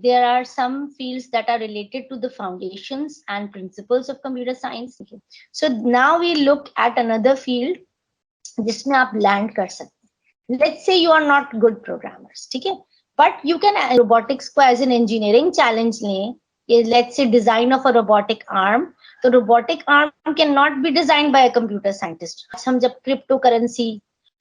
there are some fields that are related to the foundations and principles of computer science. So now we look at another field जिसमें आप land कर सकते हैं. Let's say you are not good programmers, ठीक है? But you can robotics को as an engineering challenge लें. Let's say design of a robotic arm. The robotic arm cannot be designed by a computer scientist. हम जब cryptocurrency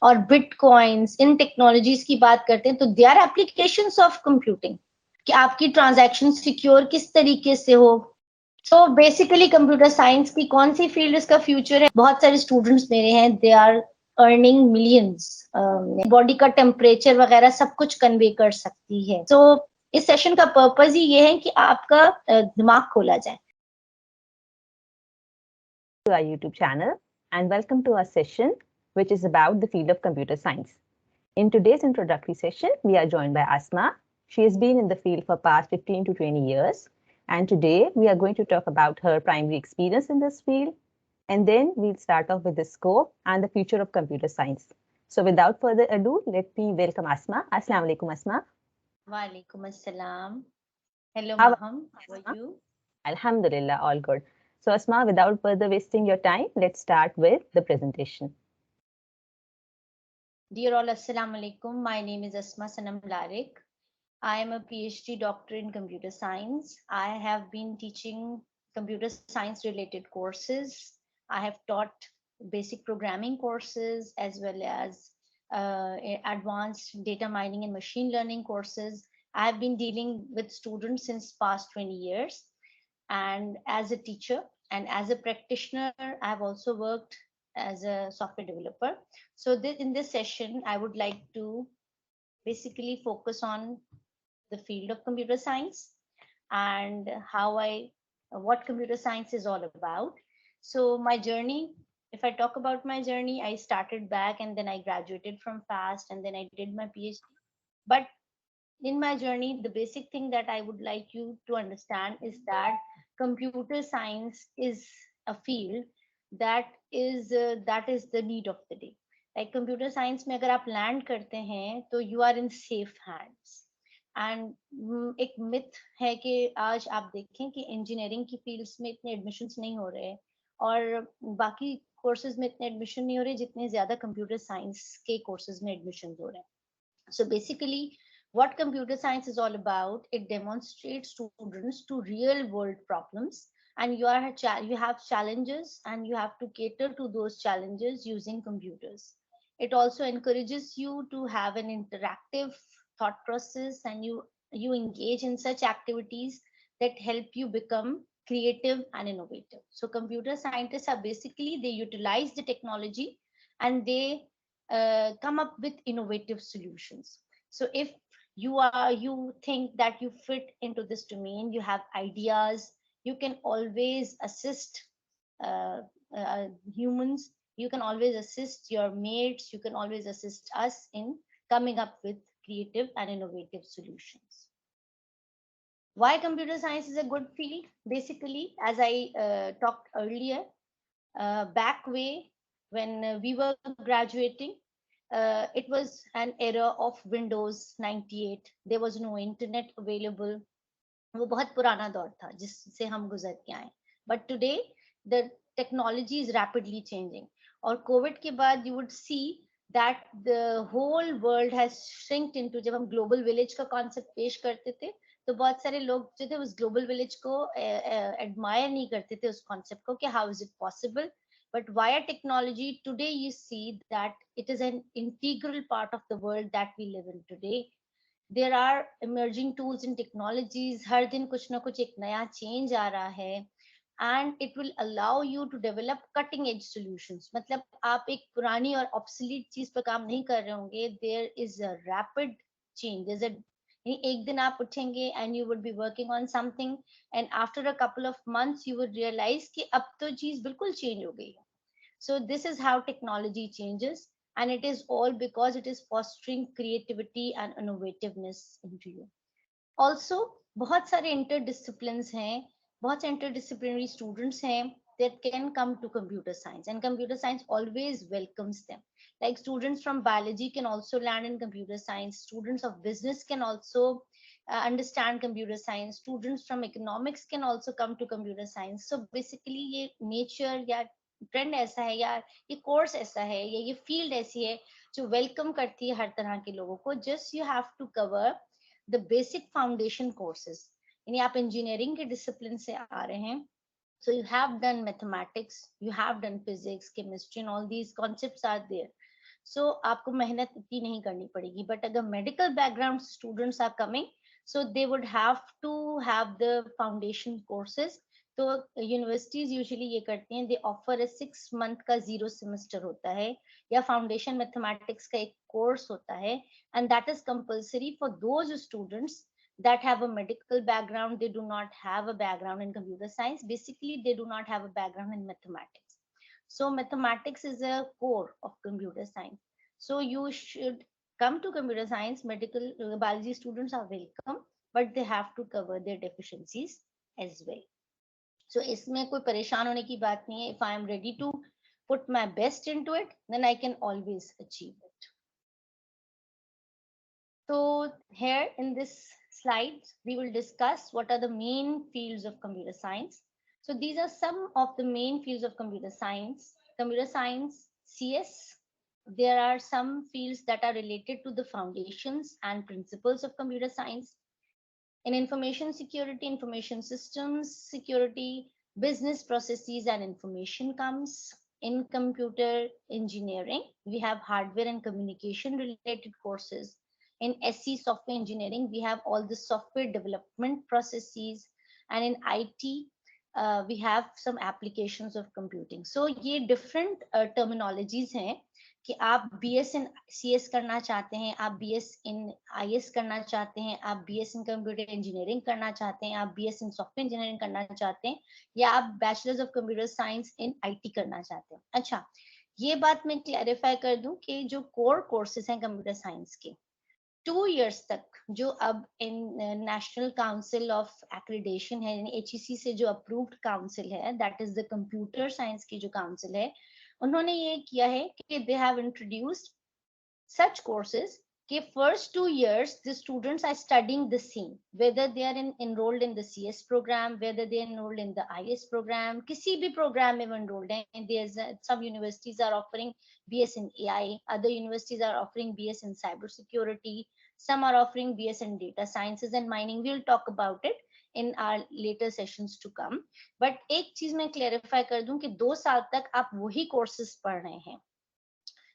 और bitcoins इन technologies की बात करते हैं तो they are applications of computing. कि आपकी ट्रांजैक्शन सिक्योर किस तरीके से हो. सो बेसिकली कंप्यूटर साइंस की कौन सी फील्ड इसका फ्यूचर है. बहुत सारे स्टूडेंट्स मेरे हैं, they are earning millions. Body का टेम्परेचर वगैरह सब कुछ कन्वे कर सकती है. सो इस सेशन का पर्पस ही ये है कि आपका दिमाग खोला जाए. To our YouTube channel and welcome to our session which is about the field of computer science. In today's introductory session, we are joined by Asma. She has been in the field for past 15 to 20 years. And today we are going to talk about her primary experience in this field. And then we'll start off with the scope and the future of computer science. So without further ado, let me welcome Asma. Assalamu alaikum, Asma. Wa alaikum assalam. Hello, How Maham. How are you? Alhamdulillah, all good. So Asma, without further wasting your time, let's start with the presentation. Dear all, assalamu alaikum. My name is Asma Sanam Larik. I am a PhD doctor in computer science. I have been teaching computer science related courses. I have taught basic programming courses as well as advanced data mining and machine learning courses. I have been dealing with students since past 20 years. And as a teacher and as a practitioner, I have also worked as a software developer. So in this session, I would like to basically focus on the field of computer science and what computer science is all about. So my journey, if I talk about my journey, I started back and then I graduated from FAST and then I did my PhD. But in my journey, the basic thing that I would like you to understand is that computer science is a field that is the need of the day. Like computer science में अगर आप land करते हैं तो you are in safe hands. And एक myth है कि आज आप देखें कि इंजीनियरिंग की फील्ड्स में इतने एडमिशन्स नहीं हो रहे और बाकी कोर्सेज में इतने एडमिशन नहीं हो रहे जितने ज्यादा कंप्यूटर साइंस के कोर्सेज में एडमिशन हो रहे हैं. So basically what computer science is all about, it demonstrates students to real world problems, and you have challenges and you have to cater to those challenges using computers. It also encourages you to have an interactive thought process and you engage in such activities that help you become creative and innovative. So computer scientists are basically, they utilize the technology and they come up with innovative solutions. So if you think that you fit into this domain, you have ideas, you can always assist humans, you can always assist your mates, you can always assist us in coming up with creative and innovative solutions. Why computer science is a good field? Basically, as I talked earlier, back way when we were graduating, it was an era of Windows 98. There was no internet available. वो बहुत पुराना दौर था जिससे हम गुजर के आए. But today the technology is rapidly changing. और कोविड के बाद you would see that the whole world has shrinked into, जब हम ग्लोबल विलेज का कॉन्सेप्ट पेश करते थे तो बहुत सारे लोग जो थे उस ग्लोबल विलेज को एडमायर नहीं करते थे उस कॉन्सेप्ट को कि how is it possible. But via technology today you see that it is an integral part of the world that we live in today. There are emerging tools and technologies. हर दिन कुछ ना कुछ एक नया change आ रहा है, and it will allow you to develop cutting edge solutions. मतलब आप एक पुरानी और obsolete चीज पर काम नहीं कर रहे होंगे. There is a rapid change. There's a एक दिन आप उठेंगे and you would be working on something and after a couple of months you would realize कि अब तो चीज बिल्कुल change हो गई है. So this is how technology changes, and it is all because it is fostering creativity and innovativeness into you. Also, बहुत सारे interdisciplines हैं, बहुत से interdisciplinary students हैं that can come to computer science, and computer science always welcomes them. Like students from biology can also land in computer science. Students of business can also understand computer science. Students from economics can also come to computer science. So basically ये nature या trend ऐसा है या ये course ऐसा है या ये फील्ड ऐसी है जो वेलकम करती है हर तरह के लोगों को. Just you have to cover the basic foundation courses. यानी आप इंजीनियरिंग के डिसिप्लिन से आ रहे हैं, so you have done mathematics, you have done physics, chemistry, and all these concepts are there. So आपको मेहनत इतनी नहीं करनी पड़ेगी. But अगर medical background students are coming, so they would have to have the foundation courses. तो universities usually ये करती हैं, दे ऑफर ए 6 month का 0 semester होता है या फाउंडेशन मैथमेटिक्स का एक कोर्स होता है, and that is compulsory for those students that have a medical background. They do not have a background in computer science. Basically they do not have a background in mathematics. So mathematics is a core of computer science. So you should come to computer science. Medical biology students are welcome, but they have to cover their deficiencies as well. So इसमें कोई परेशान होने की बात नहीं है. If I am ready to put my best into it, then I can always achieve it. So here in this slides, we will discuss what are the main fields of computer science. So these are some of the main fields of computer science. Computer science, CS. There are some fields that are related to the foundations and principles of computer science. In information security, information systems security, business processes and information comes. In computer engineering, we have hardware and communication related courses. In SC software engineering, we have all the software development processes, and in IT we have some applications of computing. So ये different terminologies हैं कि आप BS in CS करना चाहते हैं, आप BS in IS करना चाहते हैं, आप BS in computer engineering करना चाहते हैं, आप BS in software engineering करना चाहते हैं, या आप Bachelors of Computer Science in IT करना चाहते हैं. अच्छा, ये बात मैं क्लैरिफाई कर दूं कि जो कोर कोर्सेज हैं कंप्यूटर साइंस के 2 years तक, जो अब इन नेशनल काउंसिल ऑफ एक्रीडेशन है, यानी HEC से जो अप्रूव्ड काउंसिल है, that is the computer science की जो काउंसिल है, उन्होंने ये किया है कि they have introduced such courses कि first 2 years the students are studying the same, whether they are enrolled in the CS program, whether they are enrolled in the IS program, किसी भी program में enrolled हैं. There's some universities are offering BS in AI, other universities are offering BS in cyber security, some are offering BS in data sciences and mining. We'll talk about it in our later sessions to come. But एक चीज मैं clarify कर दूं कि 2 साल तक आप वही courses पढ़ रहे हैं.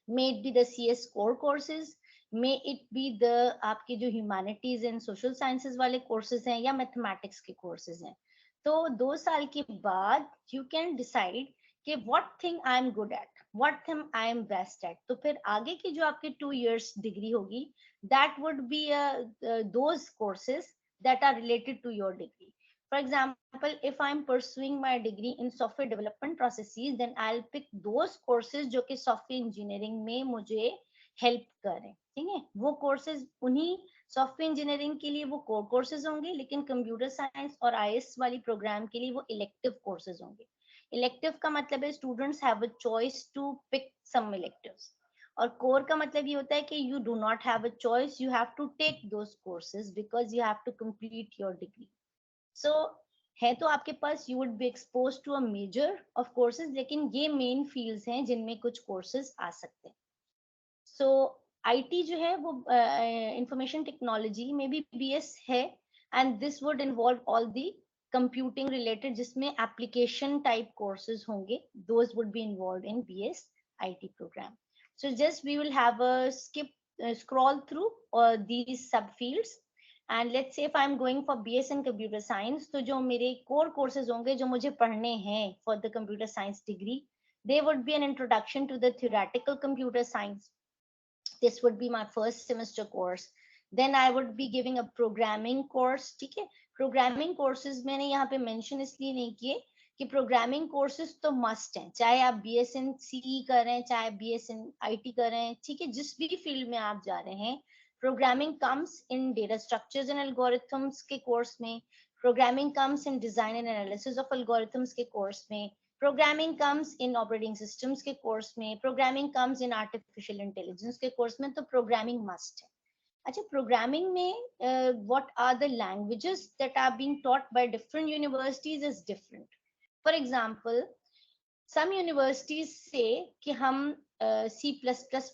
May it be the CS core courses, may it be the आपके जो humanities and social sciences वाले courses हैं या mathematics के courses हैं. तो 2 साल के बाद you can decide कि what thing I am good at, what thing I am best at. तो फिर आगे की जो आपके 2 years degree होगी, that would be those courses that are related to your degree. For example, if I'm pursuing my degree in software development processes, then I'll pick those courses जो कि software engineering में मुझे help करें. ठीक है, वो courses उन्हीं software engineering के लिए वो core courses होंगे, लेकिन computer science और IS वाली program के लिए वो elective courses होंगे. Elective का मतलब है students have a choice to pick some electives. और core का मतलब ये होता है कि you do not have a choice, you have to take those courses because you have to complete your degree. So है तो आपके पास you would be exposed to a major of courses, लेकिन ये main fields हैं जिनमें कुछ courses आ सकते हैं. So IT जो है वो information technology में भी BS है, and this would involve all the computing related जिसमें application type courses होंगे, those would be involved in BS IT program. So just we will have a scroll through these subfields. And let's say if I'm going for BS in computer science, तो जो मेरे core courses होंगे जो मुझे पढ़ने हैं for the computer science degree, they would be an introduction to the theoretical computer science. This would be my first semester course. Then I would be giving a programming course. ठीक है, programming courses मैंने यहाँ पे mention इसलिए नहीं किए कि programming courses तो must हैं, चाहे आप BS in CE करें, चाहे BS in IT करें, ठीक है, जिस भी field में आप जा रहे हैं. Programming comes in data structures and algorithms के course में, programming comes in design and analysis of algorithms के course में, programming comes in operating systems के course में, programming comes in artificial intelligence के course में. तो programming must है. अच्छा, प्रोग्रामिंग में what are the languages that are being taught by different universities is different. For example, some universities say कि हम C++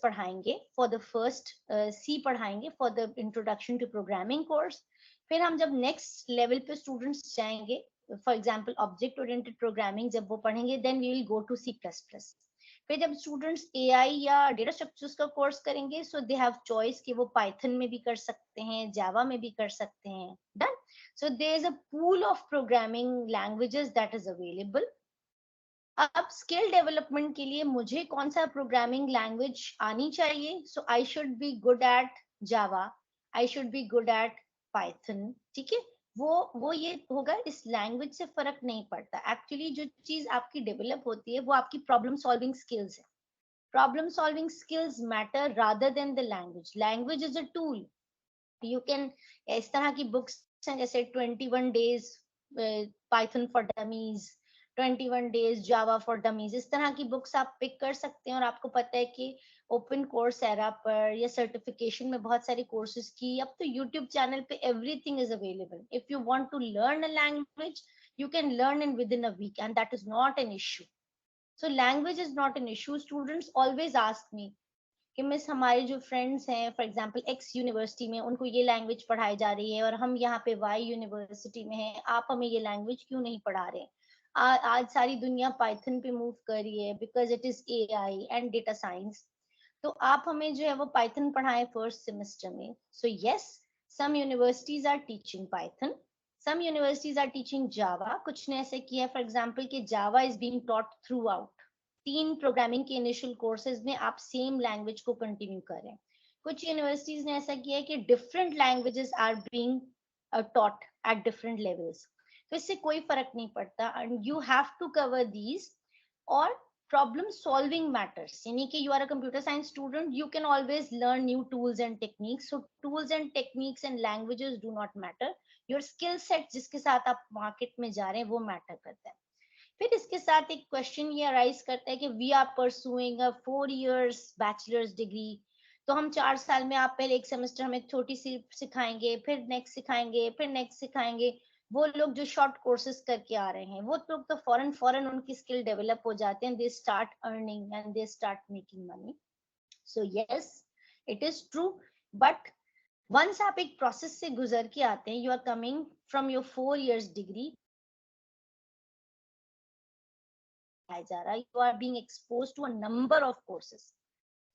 पढ़ाएंगे for the first C पढ़ाएंगे for the introduction to programming course. फिर हम जब next level पे students जाएंगे, for example object oriented programming जब वो पढ़ेंगे, then we will go to C++. फिर जब स्टूडेंट्स एआई या डेटा स्ट्रक्चर्स का कोर्स करेंगे, सो दे हैव चॉइस कि वो पाइथन में भी कर सकते हैं, जावा में भी कर सकते हैं. Done. So there is a pool of programming languages that is available. अब स्किल डेवलपमेंट के लिए मुझे कौन सा प्रोग्रामिंग लैंग्वेज आनी चाहिए? So I should be good at Java, I should be good at Python. ठीक है, वो ये होगा, इस लैंग्वेज से फर्क नहीं पड़ता. एक्चुअली जो चीज आपकी डेवलप होती है वो आपकी प्रॉब्लम सॉल्विंग स्किल्स है. Problem solving skills matter rather than the language. Language is a tool. You can, इस तरह की बुक्स हैं जैसे 21 days Python for dummies, 21 days Java for dummies, इस तरह की बुक्स आप पिक कर सकते हैं. और आपको पता है कि ओपन कोर्स एरा पर या सर्टिफिकेशन में बहुत सारे कोर्सेज की, अब तो यूट्यूब चैनल पे everything is available. If you want to learn a language, you can learn in within a week, and that is not an issue. So language is not an issue. Students always ask me कि miss हमारे जो friends हैं, for example x university में, उनको ये language पढ़ाई जा रही है और हम यहाँ पे वाई यूनिवर्सिटी में हैं, आप हमें ये लैंग्वेज क्यों नहीं पढ़ा रहे? आज सारी दुनिया पाइथन पे मूव कर रही है because it is AI and data science. तो आप हमें जो है वो पाइथन पढ़ाएं फर्स्ट सेमेस्टर में. So yes, some universities are teaching Python, some universities are teaching java. कुछ ने ऐसे किया है फॉर एग्जांपल कि java is being taught throughout. 3 programming के इनिशियल कोर्सेज में आप सेम लैंग्वेज को कंटिन्यू करें. कुछ यूनिवर्सिटीज ने ऐसा किया है कि different languages are being taught at different levels. तो इससे कोई फर्क नहीं पड़ता, and you have to cover these. और प्रॉब्लम सॉल्विंग मैटर्स, यानी कि you are a computer science student, you can always learn new tools and techniques. So tools and techniques and languages do not matter. Your skill set जिसके साथ आप market में जा रहे हैं वो मैटर करता है. फिर इसके साथ एक क्वेश्चन ये अराइज करता है कि we are pursuing a 4 years bachelor's degree. तो हम 4 साल में, आप पहले एक सेमेस्टर हमें छोटी सी सिखाएंगे, फिर नेक्स्ट सिखाएंगे, फिर नेक्स्ट सिखाएंगे. वो लोग जो शॉर्ट कोर्सेज करके आ रहे हैं, वो लोग तो फॉरन फॉरन उनकी स्किल डेवलप हो जाते हैं. They start earning and they start making money. So yes, it is true. But once आप एक प्रोसेस से गुजर के आते हैं, you are coming from your 4 years degree जा रहा है, you are being expose to a number of courses.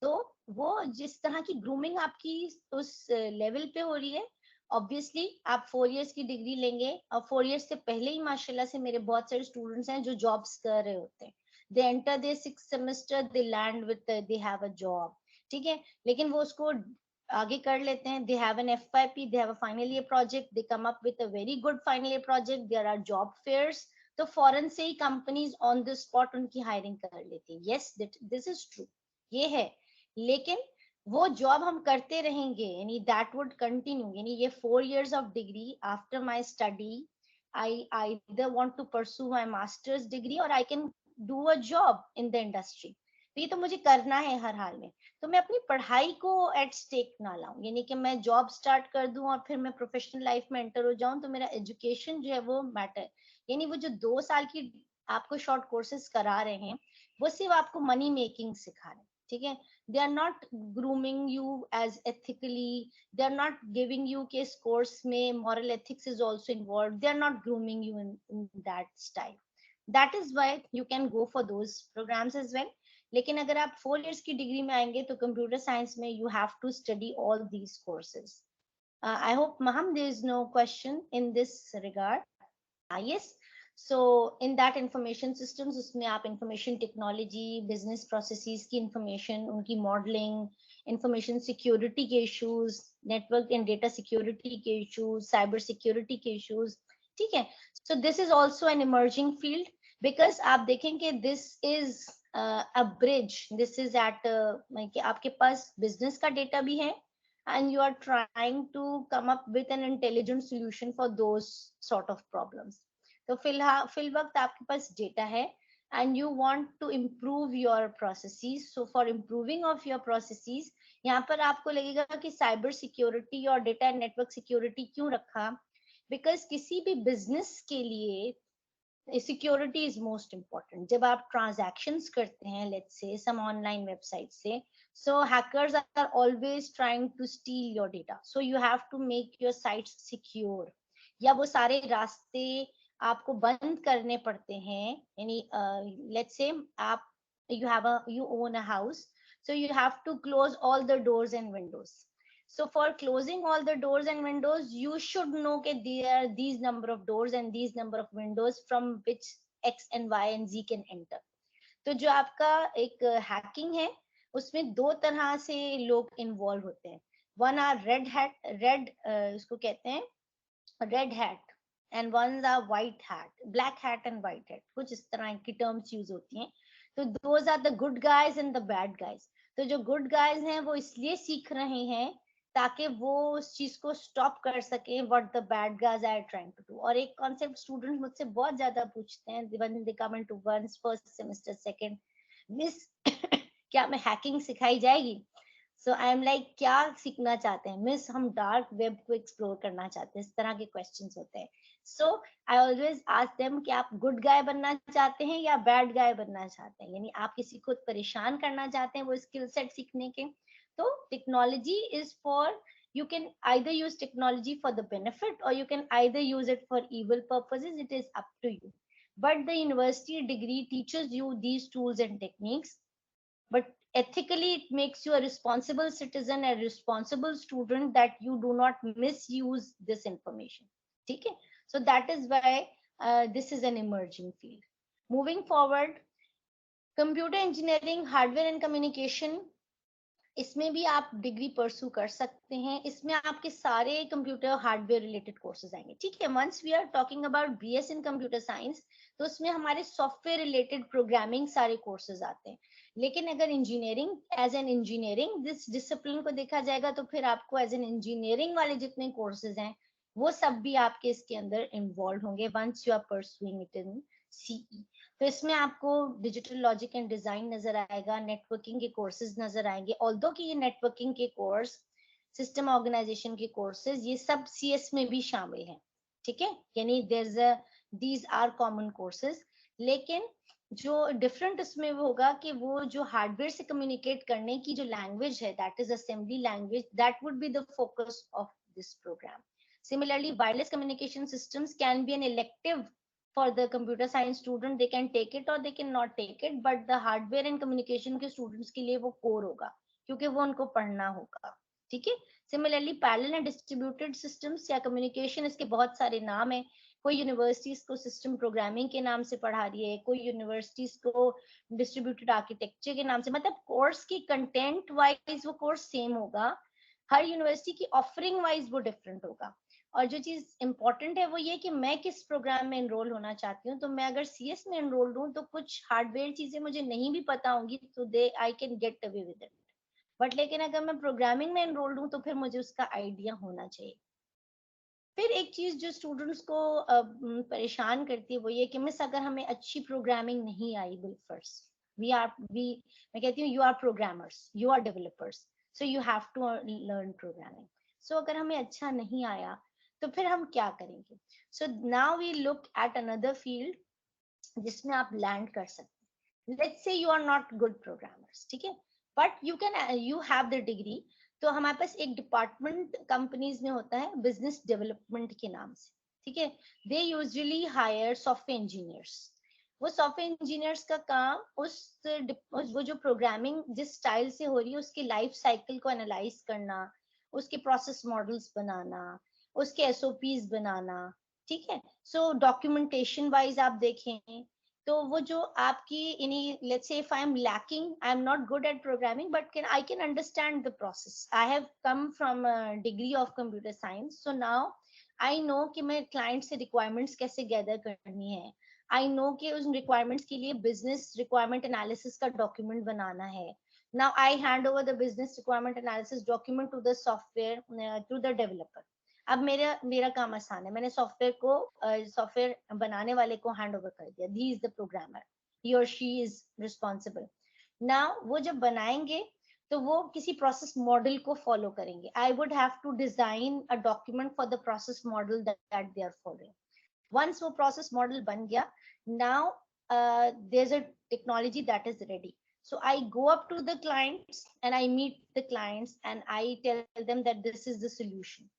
तो वो जिस तरह की ग्रूमिंग आपकी उस लेवल पे हो रही है, ऑब्वियसली आप 4 years की डिग्री लेंगे, और 4 years से पहले ही माशाल्लाह से मेरे बहुत सारे स्टूडेंट्स हैं जो जॉब्स कर रहे होते हैं. They enter the 6th semester, they land with, they have a job. ठीक है, लेकिन वो उसको आगे कर लेते हैं. They have an FYP, they have a final year project, they come up with a very good final year project, there are job fairs. तो फॉरेन से ही कंपनीज ऑन द स्पॉट उनकी हायरिंग कर लेती है. यस, दिस इज ट्रू, ये है. लेकिन वो जॉब हम करते रहेंगे, यानी दैट वुड कंटिन्यू. यानी ये 4 years of degree after my study, I either want to pursue my master's degree or I can do a job in the industry. तो ये तो मुझे करना है हर हाल में. तो मैं अपनी पढ़ाई को एट स्टेक ना लाऊं, यानी कि मैं जॉब स्टार्ट कर दूं और फिर मैं प्रोफेशनल लाइफ में एंटर हो जाऊं. तो मेरा एजुकेशन जो है वो मैटर, यानी वो जो 2 साल की आपको शॉर्ट कोर्सेज करा रहे हैं, वो सिर्फ आपको मनी मेकिंग सिखा रहे हैं. ठीक है, they are not grooming you as ethically, they are not giving you कि इस कोर्स में moral ethics is also involved. They are not grooming you in that style. That is why you can go for those programs as well. लेकिन अगर आप 4 years की degree में आएंगे तो कंप्यूटर साइंस में you have to study all these courses. I hope Maham there is no question in this regard. Yes. So in that information systems, उसमें आप information technology, business processes की information, उनकी modeling, information security के issues, network and data security के issues, cyber security के issues. ठीक है, so this is also an emerging field, because आप देखेंगे this is a bridge. This is at कि आपके पास business का data भी है, and you are trying to come up with an intelligent solution for those sort of problems. तो fill वक्त आपके पास डेटा है and you want to improve your processes. So for improving of your processes, यहाँ पर आपको लगेगा कि cyber security और डेटा एंड नेटवर्क सिक्योरिटी क्यों रखा, बिकॉज किसी भी बिजनेस के लिए सिक्योरिटी इज मोस्ट इम्पॉर्टेंट. जब आप ट्रांजैक्शंस करते हैं let's say some online website से, so hackers are always trying to steal your data, so you have to make your sites secure. या वो सारे रास्ते आपको बंद करने पड़ते हैं, यानी लेट्स से आप you own a house, so you have to close all the doors and windows. So for closing all the doors and windows, you should know that there are these number of doors and these number of windows from which X and Y and Z can enter. तो जो आपका एक hacking है, उसमें दो तरह से लोग इन्वॉल्व होते हैं. One are red hat, red उसको कहते हैं red hat, and one are white hat, black hat and white hat, कुछ इस तरह की टर्म्स यूज होती हैं. तो those are the good guys and the bad guys. तो जो गुड गाइज हैं वो इसलिए सीख रहे हैं ताकि वो उस चीज को स्टॉप कर सके what the bad guys are trying to do. और एक कॉन्सेप्ट स्टूडेंट मुझसे बहुत ज्यादा पूछते हैं when they come into once first semester second, miss क्या मैं हैकिंग सिखाई जाएगी? सो आई एम लाइक क्या सीखना चाहते हैं मिस? हम डार्क वेब को एक्सप्लोर करना चाहते हैं. इस तरह के क्वेश्चंस होते हैं. सो आई ऑलवेज आस्क देम कि आप गुड गाय बनना चाहते हैं या बैड गाय बनना चाहते हैं, यानी आप किसी को परेशान करना चाहते हैं वो स्किल सेट सीखने के. तो technology is for, you can either use technology for the benefit or you can either use it for evil purposes. It is up to you, but the university degree teaches you these tools and techniques, but ethically it makes you a responsible citizen, a responsible student, that you do not misuse this information. Okay, so that is why this is an emerging field. Moving forward, computer engineering, hardware and communication, इसमें भी आप degree pursue कर सकते हैं. इसमें आपके सारे computer hardware related courses आएंगे. ठीक है, once we are talking about BS in computer science, तो उसमें हमारे सॉफ्टवेयर रिलेटेड प्रोग्रामिंग सारे कोर्सेज आते हैं. लेकिन अगर engineering, as an engineering this discipline को देखा जाएगा, तो फिर आपको एज एन इंजीनियरिंग वाले जितने कोर्सेज हैं वो सब भी आपके इसके अंदर इन्वॉल्व होंगे once you are pursuing it in CE. तो इसमें आपको डिजिटल लॉजिक एंड डिजाइन नजर आएगा, नेटवर्किंग के कोर्सेज नजर आएंगे. ऑल्दो कि ये नेटवर्किंग के कोर्स, सिस्टम ऑर्गेनाइजेशन के कोर्सेज, ये सब सीएस में भी शामिल हैं. ठीक है, यानी दीज आर कॉमन कोर्सेज. लेकिन जो डिफरेंट इसमें वो होगा कि वो जो हार्डवेयर से कम्युनिकेट करने की जो लैंग्वेज है, that is assembly language, that would be the focus of this program. Similarly, wireless communication systems can be an elective for the computer science student. They can take it or they can not take it, but the hardware and communication के students के लिए वो core होगा, क्योंकि वो उनको पढ़ना होगा. ठीक है. Similarly, parallel and distributed systems या communication, इसके बहुत सारे नाम हैं. कोई यूनिवर्सिटीज को सिस्टम प्रोग्रामिंग के नाम से पढ़ा रही है, कोई यूनिवर्सिटीज को डिस्ट्रीब्यूटेड आर्किटेक्चर के नाम से. मतलब कोर्स की कंटेंट वाइज वो कोर्स सेम होगा, हर यूनिवर्सिटी की ऑफरिंग वाइज वो डिफरेंट होगा. और जो चीज इंपॉर्टेंट है वो ये कि मैं किस प्रोग्राम में एनरोल होना चाहती हूँ. तो मैं अगर सीएस में एनरोल हूँ तो कुछ हार्डवेयर चीजें मुझे नहीं भी पता होंगी, तो they I can get away with it. But लेकिन अगर मैं प्रोग्रामिंग में एनरोल्ड हूँ तो फिर मुझे उसका आइडिया होना चाहिए. फिर एक चीज जो स्टूडेंट्स को परेशान करती है वो ये कि मिस अगर हमें अच्छी प्रोग्रामिंग नहीं आई, बिल फर्स्ट मैं कहती हूँ you are programmers, you are developers, so you have to learn programming. So अगर हमें अच्छा नहीं आया तो फिर हम क्या करेंगे? So now we look at another field जिसमें आप लैंड कर सकते हैं. Let's say you are not good programmers, ठीक है, but you have the degree. तो हमारे पास एक डिपार्टमेंट कंपनीज में होता है बिजनेस डेवलपमेंट के नाम से. ठीक है, they usually hire software engineers. वो सॉफ्टवेयर इंजीनियर्स का काम वो जो प्रोग्रामिंग जिस स्टाइल से हो रही है उसकी लाइफ साइकिल को एनालाइज करना, उसके प्रोसेस मॉडल्स बनाना, उसके एसओपीज बनाना. ठीक है, सो डॉक्यूमेंटेशन वाइज आप देखें तो वो जो आपकी let's say if I'm lacking, I'm not good at programming, but I can understand the process. I have come from a degree of computer science, so now I know कि मैं client से requirements कैसे gather करनी है. I know कि उस requirements के लिए business requirement analysis का document बनाना है. Now I hand over the business requirement analysis document to the software to the developer. अब मेरा काम आसान है, मैंने सॉफ्टवेयर बनाने वाले को हैंड ओवर कर दिया. ही इज द प्रोग्रामर, ही और शी इज रिस्पॉन्सिबल. नाउ वो जब बनाएंगे तो वो किसी प्रोसेस मॉडल को फॉलो करेंगे. I would have to design a document for the process model that they are following. Once वो process model बन गया, now there's a technology that is ready. So I go up to the clients and I meet the clients and I tell them that this is the solution.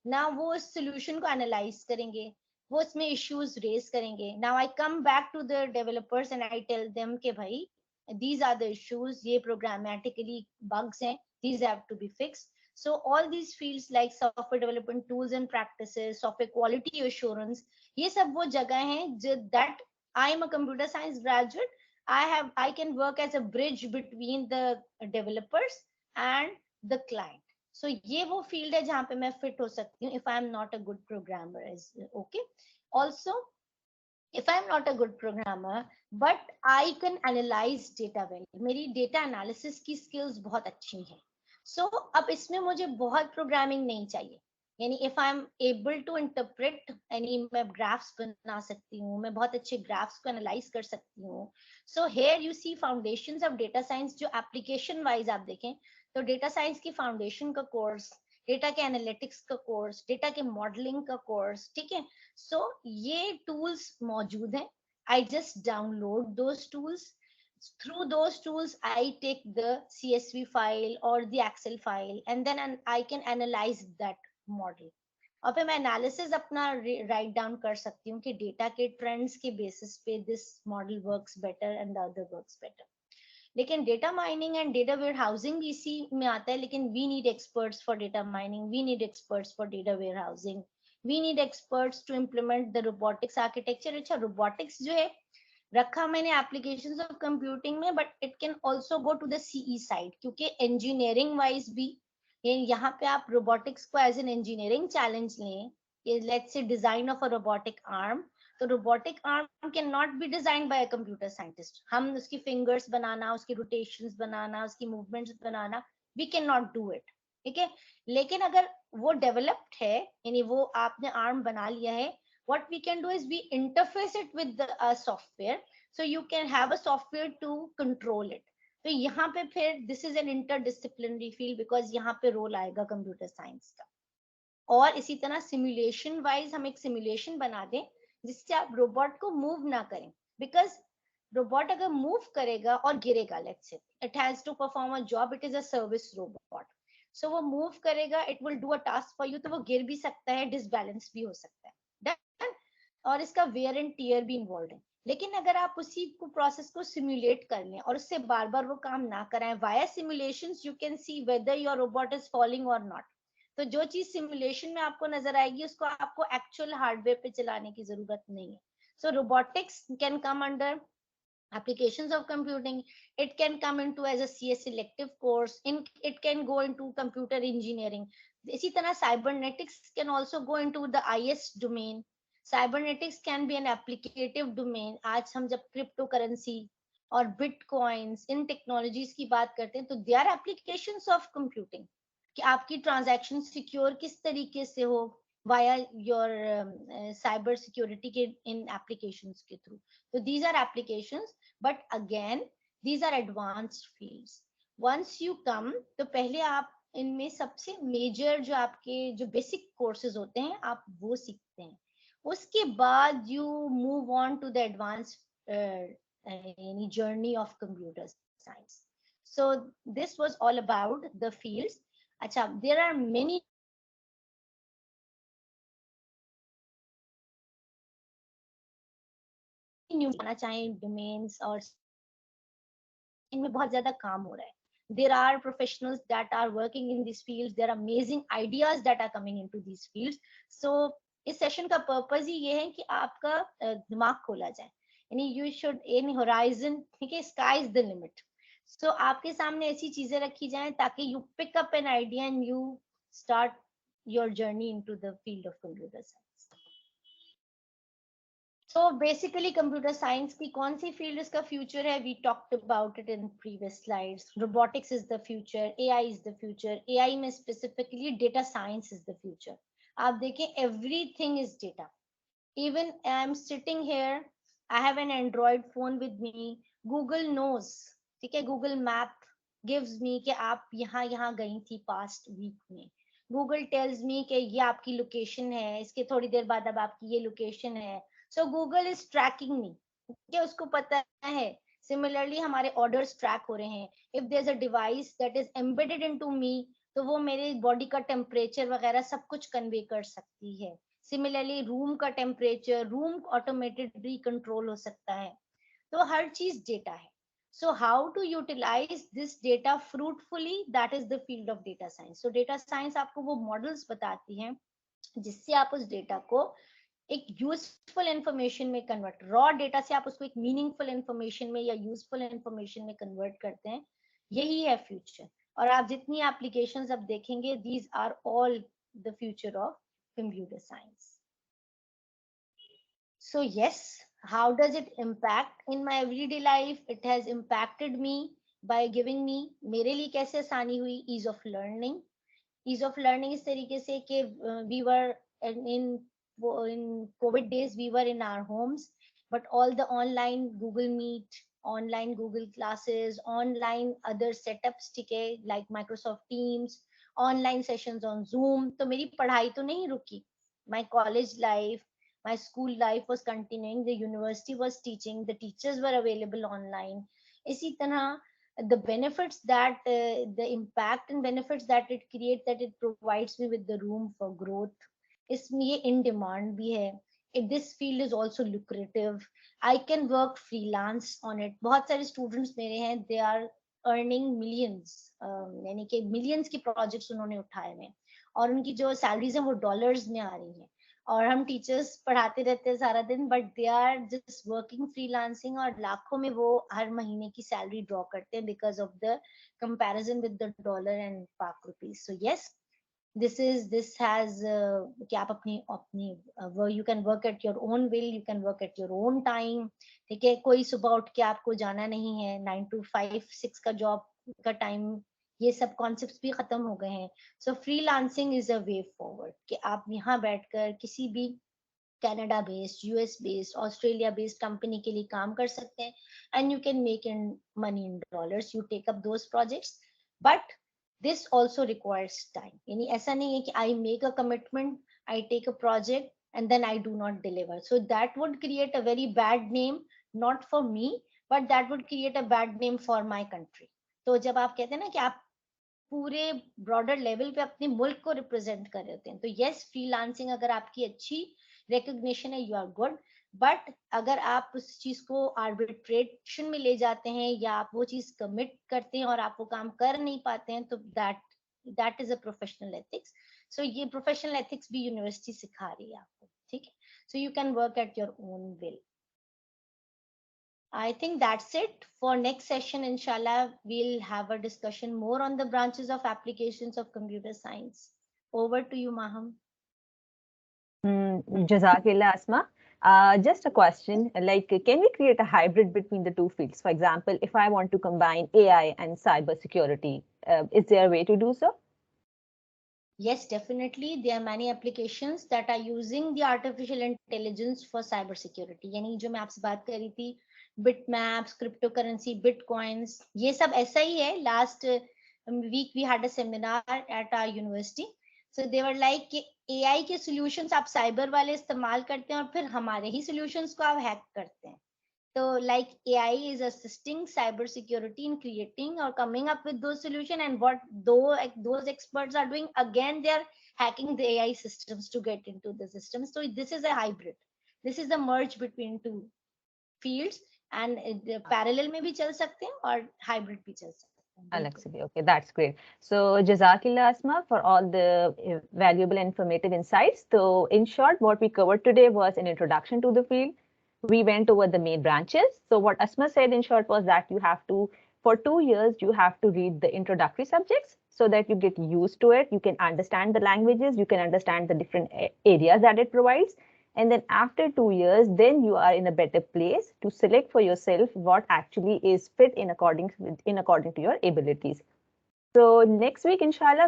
Now वो उस solution को analyze करेंगे, वो उसमें issues raise करेंगे. Now I come back to the developers and I tell them कि भाई these are the issues, ये programmatically bugs हैं, these have to be fixed. So all these fields like software development tools and practices, software quality assurance, ये सब वो जगह हैं that I am a computer science graduate. I can work as a bridge between the developers and the client. So ये वो field है जहाँ पे मैं fit हो सकती हूँ if I am not a good programmer. Is okay. Also, if I'm not a good programmer, but I can analyze data well. मेरी data analysis की skills बहुत अच्छी हैं. So अब इसमें मुझे बहुत programming नहीं चाहिए. यानी if I'm able to interpret, यानी मैं graphs बना सकती हूँ, मैं बहुत अच्छे graphs को analyze कर सकती हूँ. So here you see foundations of data science जो application wise आप देखें, तो data science की foundation का course, डेटा के एनालिटिक्स का कोर्स, डेटा के मॉडलिंग का कोर्स, ठीक है. सो ये टूल्स मौजूद हैं. I just download those tools. Through those tools I take the CSV file or the Excel file and then I can analyze that model. और फिर मैं एनालिसिस अपना राइट डाउन कर सकती हूँ कि डेटा के ट्रेंड्स के बेसिस पे this model works better and the other works better. लेकिन data mining and data warehousing इसी में आता है. लेकिन we need experts for data mining, we need experts for data warehousing, we need experts to implement the robotics architecture. अच्छा, robotics जो है रखा मैंने एप्लीकेशंस ऑफ कंप्यूटिंग में, but it can also go to the CE side, क्योंकि engineering wise भी यहाँ पे आप रोबोटिक्स को एज एन इंजीनियरिंग चैलेंज लें. Let's say design of a robotic arm, तो robotic arm can not be design by a computer scientist. हम उसकी फिंगर्स बनाना, उसकी रोटेशंस बनाना, उसकी मूवमेंट्स बनाना, we can not do it. ठीक है. लेकिन अगर वो डेवलप्ड है, यानी वो आपने आर्म बना लिया है, what we can do is we interface it with the software, so you can have a software to control it. तो यहाँ पे फिर this is an interdisciplinary field because यहाँ पे रोल आएगा कंप्यूटर साइंस का. और इसी तरह सिमुलेशन वाइज हम एक सिमुलेशन बना दें जिससे आप रोबोट को मूव ना करें, बिकॉज रोबोट अगर मूव करेगा और गिरेगा, let's say it has to perform a job, it is a service robot, so वो मूव करेगा, it will do a task for you, तो वो गिर भी सकता है, डिसबैलेंस भी हो सकता है, और इसका वेयर एंड टीयर भी इन्वॉल्व है. लेकिन अगर आप उसी को प्रोसेस को सिमुलेट कर लें और उससे बार बार वो काम ना कराएं, via simulations you can see whether your robot is falling और नॉट. तो जो चीज सिमुलेशन में आपको नजर आएगी उसको आपको एक्चुअल हार्डवेयर पे चलाने की जरूरत नहीं है. So robotics can come under applications of computing. It can come into as a CS selective course. It can go into computer engineering. इसी तरह cybernetics can also go into the IS domain. Cybernetics can be an applicative domain. आज हम जब crypto currency और bitcoins इन technologies की बात करते हैं, तो they are applications of computing, कि आपकी ट्रांजैक्शन सिक्योर किस तरीके से हो via your cyber security के in applications के through. So these are applications, but again these are advanced fields. Once you come, तो पहले आप इनमें सबसे मेजर जो आपके जो बेसिक कोर्सेज होते हैं आप वो सीखते हैं. उसके बाद you move on to the advanced journey of computer science. So this was all about the fields. अच्छा, there are many न्यू आना चाहें डोमेन्स, और इनमें बहुत ज्यादा काम हो रहा है. There are professionals that are working in these fields. There are amazing ideas that are coming into these fields. So इस सेशन का पर्पस ही ये है कि आपका दिमाग खोला जाए, यानी यू शुड एन होराइजन, ठीक है, स्काई इज द लिमिट. सो आपके सामने ऐसी चीजें रखी जाएं ताकि you pick up an idea and you start your journey into the field of computer science. So basically computer science की कौन सी field इसका future है? We talked about it in previous slides. Robotics is the future, AI is the future. AI में specifically data science is the future. आप देखें, everything is data. Even I'm sitting here, I have an Android phone with me. Google knows, ठीक है, Google Map gives me कि आप यहाँ गई थी past week में. Google tells me कि ये आपकी location है, इसके थोड़ी देर बाद अब आपकी ये location है. So Google is tracking me. क्या उसको पता है. Similarly हमारे orders track हो रहे हैं. If there's a device that is embedded into me, तो वो मेरे बॉडी का टेम्परेचर वगैरह सब कुछ कन्वे कर सकती है. सिमिलरली रूम का टेम्परेचर, रूम ऑटोमेटेडली कंट्रोल हो सकता है. तो हर चीज डेटा है. So how to utilize this data fruitfully, that is the field of data science. So data science आपको वो मॉडल्स बताती हैं जिससे आप उस डेटा को एक यूजफुल इंफॉर्मेशन में कन्वर्ट, रॉ डेटा से आप उसको एक मीनिंगफुल इंफॉर्मेशन में या यूजफुल इंफॉर्मेशन में कन्वर्ट करते हैं. यही है फ्यूचर. और आप जितनी एप्लीकेशंस अब देखेंगे, these are all the future of computer science. So yes, how does it impact in my everyday life? It has impacted me by giving me, मेरे लिए कैसे आसानी हुई, ease of learning. Ease of learning इस तरीके से कि we were in COVID days, we were in our homes, but all the online Google Meet, online Google classes, online other setups, ठीक है, like Microsoft Teams, online sessions on Zoom. तो मेरी पढ़ाई तो नहीं रुकी. My college life, my school life was continuing, the university was teaching, the teachers were available online. इसी तरह the benefits that the impact and benefits that it creates, that it provides me with the room for growth, इसमें ये in demand भी है. If this field is also lucrative, I can work freelance on it. बहुत सारे students मेरे हैं, they are earning millions, यानी कि millions की projects उन्होंने उठाए हैं और उनकी जो salaries हैं वो dollars में आ रही हैं. और हम टीचर्स पढ़ाते रहते हैं सारा दिन, but they are just working freelancing और लाखों में वो हर महीने की सैलरी ड्रॉ करते हैं because of the comparison with the dollar and Pak rupees. So yes, this has कि आप अपनी you can work at your own will, you can work at your own time. ठीक है, कोई सुबह उठ के आपको जाना नहीं है, 9 to 5 6 का जॉब का टाइम, ये सब कॉन्सेप्ट्स भी खत्म हो गए हैं. So freelancing is a way forward कि आप यहाँ बैठकर किसी भी Canada based, US based, Australia based company के लिए काम कर सकते हैं and you can make in money in dollars. You take up those projects, but this also requires time. यानी ऐसा नहीं है कि I make a commitment, I take a project and then I do not deliver. So that would create a very bad name, not for me, but that would create a bad name for my country. तो जब आप कहते हैं ना कि आप पूरे broader level पे अपने मुल्क को रिप्रेजेंट कर रहे होते हैं, तो यस, फ्रीलांसिंग अगर आपकी अच्छी रिकग्निशन है, यू आर गुड. बट अगर आप उस चीज को आर्बिट्रेशन में ले जाते हैं या आप वो चीज कमिट करते हैं और आप वो काम कर नहीं पाते हैं, तो that is a professional ethics. So ये प्रोफेशनल एथिक्स भी यूनिवर्सिटी सिखा रही है आपको. ठीक है, so you can work at your own will. I think that's it. For next session, inshallah, we'll have a discussion more on the branches of applications of computer science. Over to you, Maham. Jazakillah, Asma. Just a question, like, can we create a hybrid between the two fields? For example, if I want to combine AI and cybersecurity, is there a way to do so? Yes, definitely. There are many applications that are using the artificial intelligence for cybersecurity. यानी जो मैं आपसे बात कर रही थी, bitmaps, cryptocurrency, bitcoins, ये सब ऐसा ही है. Last week we had a seminar at our university. So they were like कि AI के solutions आप cyber वाले इस्तेमाल करते हैं और फिर हमारे ही solutions को आप hack करते हैं. So like AI is assisting cybersecurity in creating or coming up with those solutions, and what those experts are doing, again they are hacking the AI systems to get into the system. So this is a hybrid. This is a merge between two fields, and parallel में भी चल सकते हैं और hybrid भी चल सकते हैं. Alexi, okay, that's great. So Jazakillah, Asma, for all the valuable informative insights. So in short, what we covered today was an introduction to the field. We went over the main branches. So what Asma said in short was that you have to, for 2 years, you have to read the introductory subjects so that you get used to it. You can understand the languages, you can understand the different areas that it provides. And then after 2 years, then you are in a better place to select for yourself what actually is fit in according to your abilities. So next week, inshallah,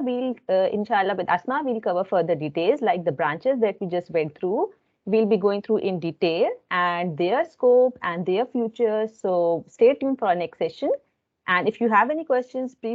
inshallah with Asma, we'll cover further details like the branches that we just went through. We'll be going through in detail and their scope and their future. So stay tuned for our next session. And if you have any questions, please